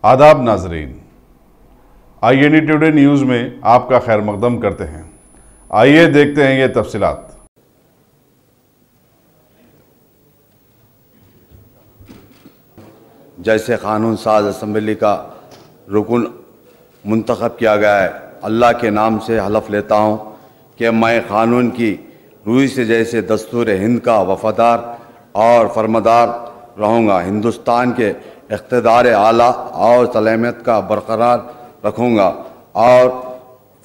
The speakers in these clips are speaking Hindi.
आदाब नाजरीन, INE टुडे न्यूज़ में आपका खैर मकदम करते हैं। आइए देखते हैं ये तफसीलात। जैसे कानून साज असम्बली का रुकन मुंतखब किया गया है, अल्लाह के नाम से हलफ लेता हूँ कि मैं कानून की रूई से जैसे दस्तूर हिंद का वफादार और फरमादार रहूँगा, हिंदुस्तान के इक़्तिदार आला और सलामत का बरकरार रखूँगा और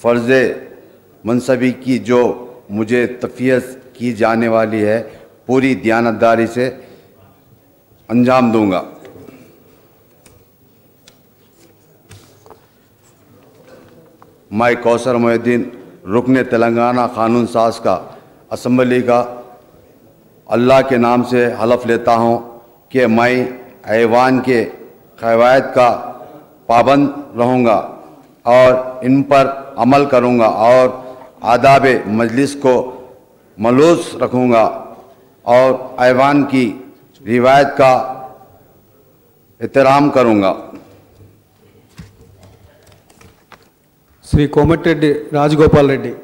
फ़र्ज़ मनसबी की जो मुझे तफ़वीज़ की जाने वाली है पूरी दयानतदारी से अंजाम दूँगा। मैं कौसर मोहिउद्दीन रुकन तेलंगाना कानून साज का असम्बली का अल्लाह के नाम से हलफ लेता हूँ कि मैं ऐवान के क़वायद का पाबंद रहूँगा और इन पर अमल करूँगा और आदाब मजलिस को मलूज़ रखूँगा और ऐवान की रिवायत का एहतराम करूँगा। श्री कोमटिरेड्डी राजगोपाल रेड्डी।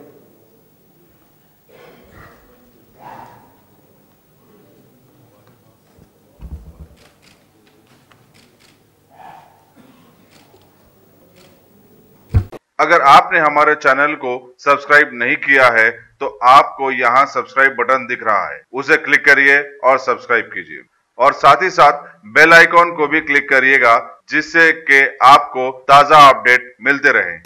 अगर आपने हमारे चैनल को सब्सक्राइब नहीं किया है तो आपको यहाँ सब्सक्राइब बटन दिख रहा है, उसे क्लिक करिए और सब्सक्राइब कीजिए और साथ ही साथ बेल आइकॉन को भी क्लिक करिएगा जिससे कि आपको ताज़ा अपडेट मिलते रहें।